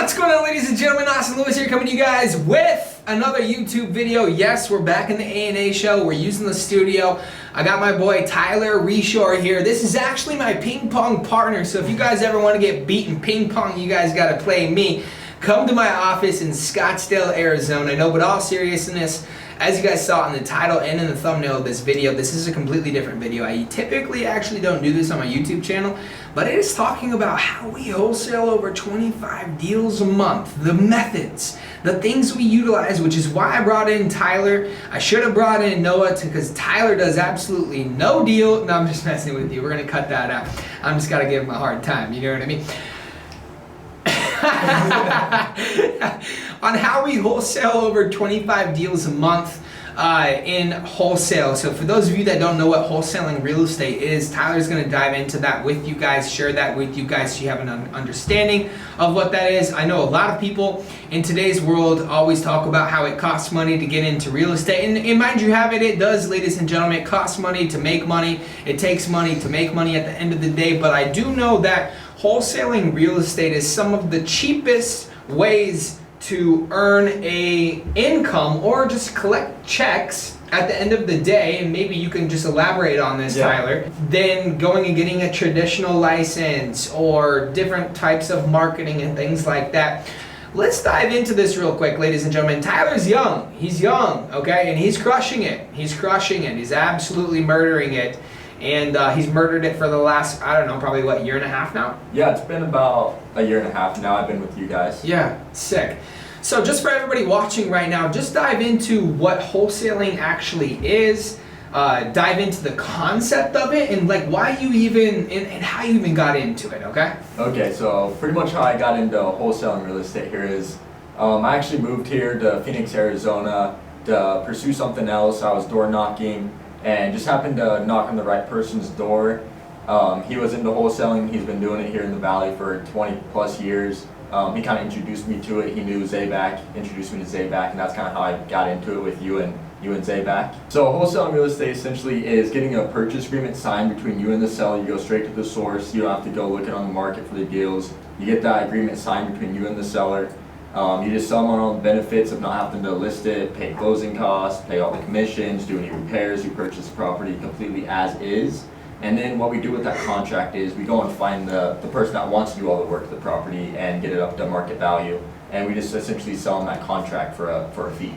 What's going on, ladies and gentlemen? Austin Lewis here, coming to you guys with another YouTube video. Yes, we're back in the A&A show. We're using the studio. I got my boy Tyler Reshore here. This is actually my ping pong partner, so if you guys ever want to get beaten ping pong, you guys got to play me. Come to my office in Scottsdale, Arizona. No, but all seriousness, as you guys saw in the title and in the thumbnail of this video, this is a completely different video. I typically actually don't do this on my YouTube channel, but it is talking about how we wholesale over 25 deals a month, the methods, the things we utilize, which is why I brought in Tyler. I should have brought in Noah because Tyler does absolutely no deal. No, I'm just messing with you. We're going to cut that out. I'm just got to give him a hard time. You know what I mean? On how we wholesale over 25 deals a month in wholesale. So for those of you that don't know what wholesaling real estate is, Tyler's going to dive into that with you guys, share that with you guys so you have an understanding of what that is. I know a lot of people in today's world always talk about how it costs money to get into real estate, and mind you have it, it does, ladies and gentlemen. It costs money to make money. It takes money to make money at the end of the day, but I do know that wholesaling real estate is some of the cheapest ways to earn a income or just collect checks at the end of the day, and maybe you can just elaborate on this, Tyler, than going and getting a traditional license or different types of marketing and things like that. Let's dive into this real quick, ladies and gentlemen. Tyler's young. He's young, okay? And he's crushing it. He's crushing it. He's absolutely murdering it. And he's murdered it for the last, I don't know, probably what, year and a half now? Yeah, it's been about a year and a half now I've been with you guys. Yeah, sick. So just for everybody watching right now, just dive into what wholesaling actually is. Dive into the concept of it and like why you even, and how you even got into it, okay? Okay, so pretty much how I got into wholesaling real estate here is, I actually moved here to Phoenix, Arizona to pursue something else. I was door knocking and just happened to knock on the right person's door. He was into wholesaling. He's been doing it here in the Valley for 20 plus years. He kind of introduced me to it. He knew Zayback, introduced me to Zayback, and that's kind of how I got into it with you and Zayback. So wholesaling real estate essentially is getting a purchase agreement signed between you and the seller. You go straight to the source. You don't have to go looking on the market for the deals. You get that agreement signed between you and the seller. You just sell them on all the benefits of not having to list it, pay closing costs, pay all the commissions, do any repairs. You purchase the property completely as is. And then what we do with that contract is we go and find the person that wants to do all the work to the property and get it up to market value. And we just essentially sell them that contract for a fee.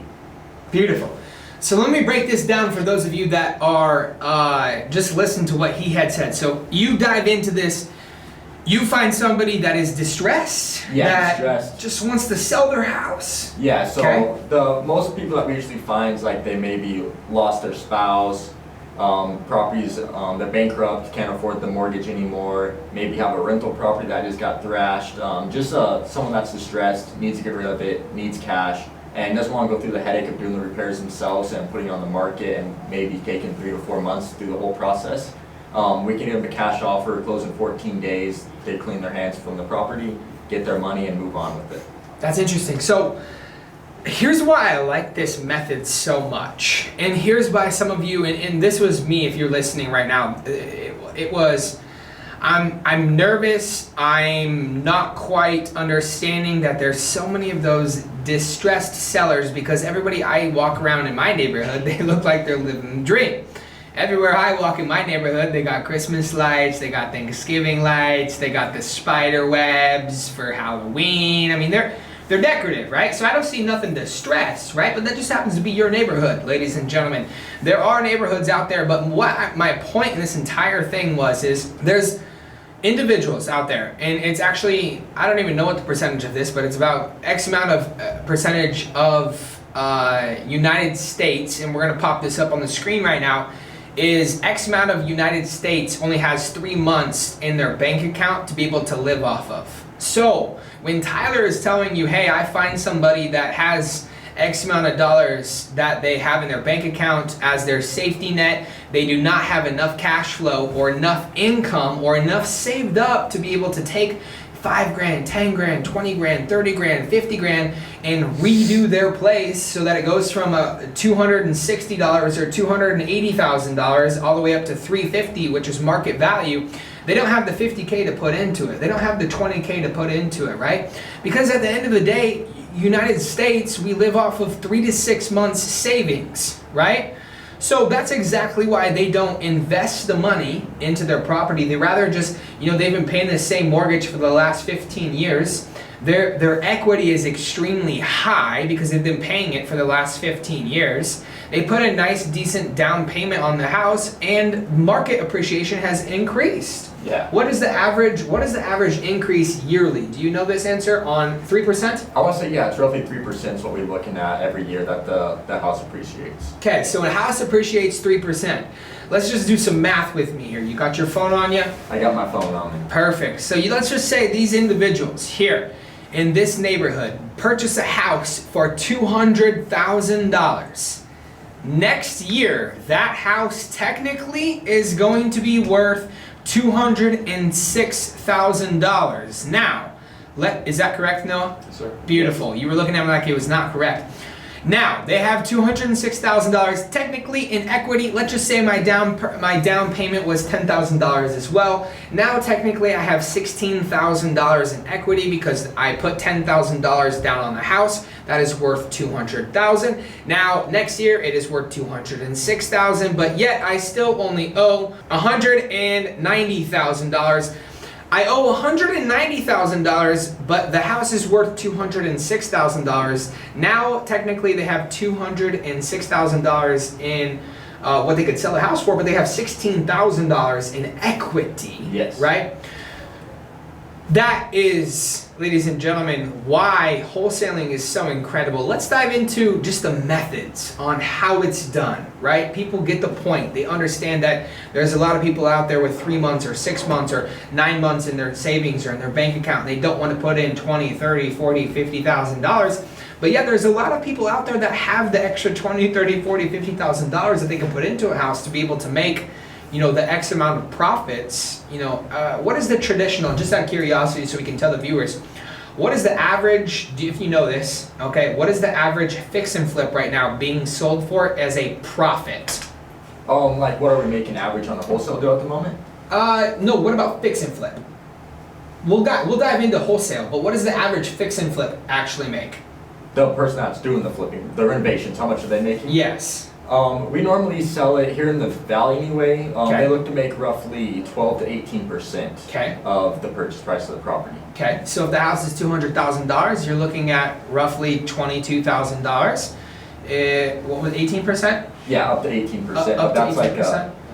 Beautiful. So let me break this down for those of you that are just listen to what he had said. So you dive into this. You find somebody that is distressed, distressed, just wants to sell their house. Yeah, so the most people that we usually find is like they maybe lost their spouse, properties, they're bankrupt, can't afford the mortgage anymore, maybe have a rental property that just got thrashed, just someone that's distressed, needs to get rid of it, needs cash, and doesn't want to go through the headache of doing the repairs themselves and putting it on the market and maybe taking 3 to 4 months to do the whole process. We can give them a cash offer, close in 14 days, they clean their hands from the property, get their money, and move on with it. That's interesting. So here's why I like this method so much. And here's why some of you, and this was me if you're listening right now, it was, I'm nervous, I'm not quite understanding that there's so many of those distressed sellers because everybody I walk around in my neighborhood, they look like they're living the dream. Everywhere I walk in my neighborhood, they got Christmas lights, they got Thanksgiving lights, they got the spider webs for Halloween. I mean, they're decorative, right? So I don't see nothing distressed, right? But that just happens to be your neighborhood, ladies and gentlemen. There are neighborhoods out there, but what my point in this entire thing is there's individuals out there, and it's actually, I don't even know what the percentage of this, but it's about X amount of percentage of United States, and we're gonna pop this up on the screen right now, is X amount of United States only has 3 months in their bank account to be able to live off of. So when Tyler is telling you, hey, I find somebody that has X amount of dollars that they have in their bank account as their safety net, they do not have enough cash flow or enough income or enough saved up to be able to take 5 grand, 10 grand, 20 grand, 30 grand, 50 grand and redo their place so that it goes from $260 or $280,000 all the way up to $350, which is market value. They don't have the 50K to put into it. They don't have the 20K to put into it, right? Because at the end of the day, United States, we live off of 3 to 6 months savings, right? So that's exactly why they don't invest the money into their property. They rather just, they've been paying the same mortgage for the last 15 years. Their equity is extremely high because they've been paying it for the last 15 years. They put a nice, decent down payment on the house, and market appreciation has increased. Yeah. What is the average increase yearly? Do you know this answer on 3%? I want to say, yeah, it's roughly 3% is what we're looking at every year that the house appreciates. Okay, so a house appreciates 3%. Let's just do some math with me here. You got your phone on you? I got my phone on me. Perfect. So let's just say these individuals here in this neighborhood purchase a house for $200,000. Next year, that house technically is going to be worth $206,000. Now, is that correct, Noah? Yes, sir. Beautiful. You were looking at me like it was not correct. Now, they have $206,000 technically in equity. Let's just say my down payment was $10,000 as well. Now, technically, I have $16,000 in equity because I put $10,000 down on the house. That is worth $200,000. Now, next year, it is worth $206,000, but yet I still only owe $190,000. I owe $190,000, but the house is worth $206,000. Now, technically, they have $206,000 in what they could sell the house for, but they have $16,000 in equity. Yes. Right? That is, ladies and gentlemen, why wholesaling is so incredible. Let's dive into just the methods on how it's done, right? People get the point. They understand that there's a lot of people out there with 3 months or 6 months or 9 months in their savings or in their bank account. They don't want to put in $20, $30, $40, $50,000. But yet there's a lot of people out there that have the extra $20, $30, $40, $50,000 that they can put into a house to be able to make the X amount of profits. What is the traditional, just out of curiosity so we can tell the viewers, what is the average, if you know this, okay, what is the average fix and flip right now being sold for as a profit? Like what are we making average on the wholesale deal at the moment? No, what about fix and flip? We'll dive into wholesale, but what does the average fix and flip actually make? The person that's doing the flipping, the renovations, how much are they making? Yes. We normally sell it here in the valley anyway. Okay. They look to make roughly 12 to 18% Okay. of the purchase price of the property. Okay, so if the house is $200,000, you're looking at roughly $22,000. What was 18%? Yeah, up to 18%. Up to That's 18%? like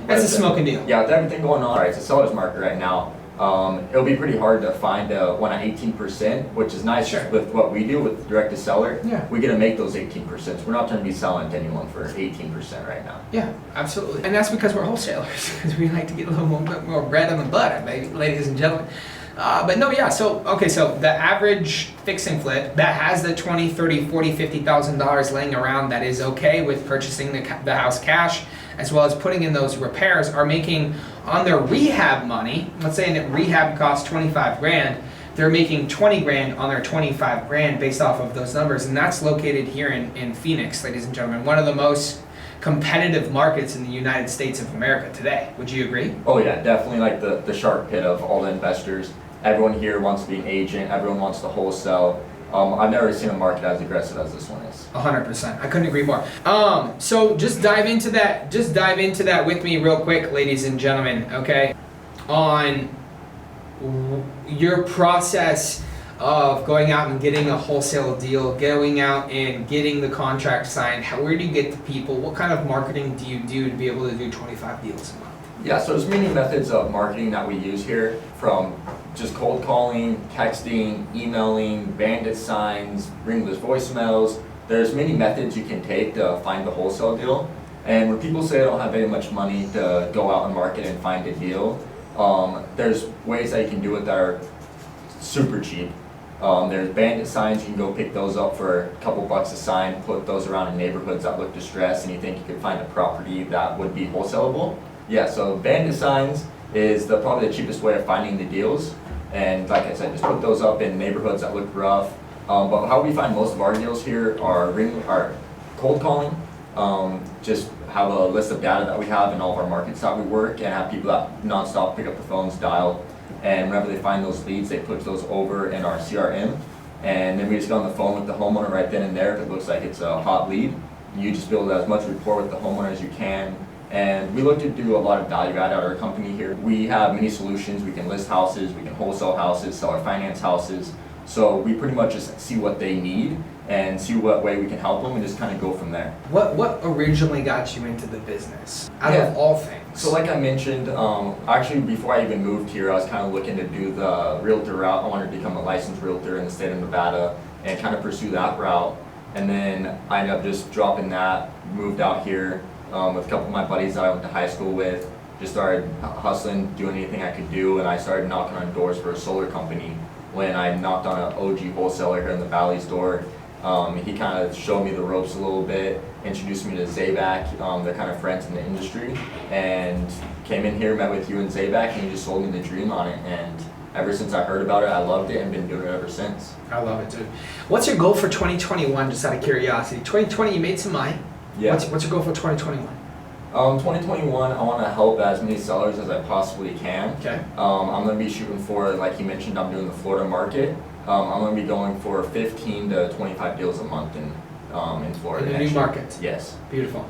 That's a smoking deal. Yeah, with everything going on, right, it's a seller's market right now. It'll be pretty hard to find one at 18%, which is nice. Sure. With what we do with direct to seller. Yeah. We get to make those 18%. We're not going to be selling to anyone for 18% right now. Yeah, absolutely. And that's because we're wholesalers, because we like to get a little more bread on the butter, baby, ladies and gentlemen. But no, yeah, so the average fix and flip that has the $20, $30, $40, $50,000 laying around that is okay with purchasing the house cash, as well as putting in those repairs, are making on their rehab money, let's say a rehab costs 25 grand, they're making 20 grand on their 25 grand based off of those numbers. And that's located here in Phoenix, ladies and gentlemen, one of the most competitive markets in the United States of America today. Would you agree? Oh yeah, definitely like the shark pit of all the investors. Everyone here wants to be an agent, everyone wants to wholesale. I've never seen a market as aggressive as this one is. 100%. I couldn't agree more. So just dive into that. Just dive into that with me real quick, ladies and gentlemen. Okay, on your process of going out and getting a wholesale deal, going out and getting the contract signed. Where do you get the people? What kind of marketing do you do to be able to do 25 deals a month? Yeah, so there's many methods of marketing that we use here, from just cold calling, texting, emailing, bandit signs, ringless voicemails. There's many methods you can take to find the wholesale deal. And when people say they don't have very much money to go out and market and find a deal, there's ways that you can do it that are super cheap. There's bandit signs, you can go pick those up for a couple bucks a sign, put those around in neighborhoods that look distressed and you think you could find a property that would be wholesalable. Yeah, so bandit signs is probably the cheapest way of finding the deals. And like I said, just put those up in neighborhoods that look rough. But how we find most of our deals here are cold calling. Just have a list of data that we have in all of our markets that we work, and have people that nonstop pick up the phones, dial, and whenever they find those leads, they put those over in our CRM, and then we just get on the phone with the homeowner right then and there if it looks like it's a hot lead. You just build as much rapport with the homeowner as you can. And we look to do a lot of value add at our company here. We have many solutions. We can list houses, we can wholesale houses, seller finance houses. So we pretty much just see what they need and see what way we can help them and just kind of go from there. What originally got you into the business out of all things? So like I mentioned, actually before I even moved here, I was kind of looking to do the realtor route. I wanted to become a licensed realtor in the state of Nevada and kind of pursue that route. And then I ended up just dropping that, moved out here with a couple of my buddies that I went to high school with, just started hustling, doing anything I could do, and I started knocking on doors for a solar company. When I knocked on an OG wholesaler here in the Valley store, he kind of showed me the ropes a little bit, introduced me to Zabac, they're kind of friends in the industry, and came in here, met with you and Zabac, and he just sold me the dream on it. And ever since I heard about it, I loved it and been doing it ever since. I love it, dude. What's your goal for 2021, just out of curiosity? 2020, you made some money. Yeah. What's your goal for 2021? 2021, I want to help as many sellers as I possibly can. Okay. I'm going to be shooting for, like you mentioned, I'm doing the Florida market. I'm going to be going for 15 to 25 deals a month in Florida. In the new market. Yes. Beautiful.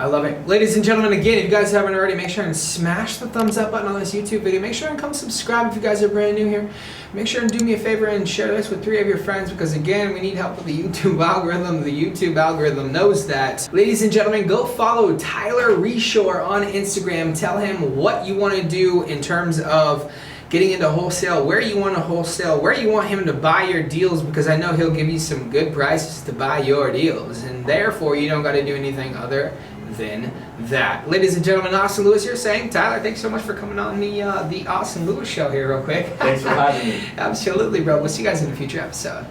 I love it. Ladies and gentlemen, again, if you guys haven't already, make sure and smash the thumbs up button on this YouTube video. Make sure and come subscribe if you guys are brand new here. Make sure and do me a favor and share this with 3 of your friends, because again, we need help with the YouTube algorithm. The YouTube algorithm knows that. Ladies and gentlemen, go follow Tyler Reshore on Instagram. Tell him what you want to do in terms of getting into wholesale, where you want to wholesale, where you want him to buy your deals, because I know he'll give you some good prices to buy your deals, and therefore you don't got to do anything other than that. Ladies and gentlemen, Austin Lewis here saying, Tyler, thanks so much for coming on the Austin Lewis show here real quick. Thanks for having me. Absolutely, bro. We'll see you guys in a future episode.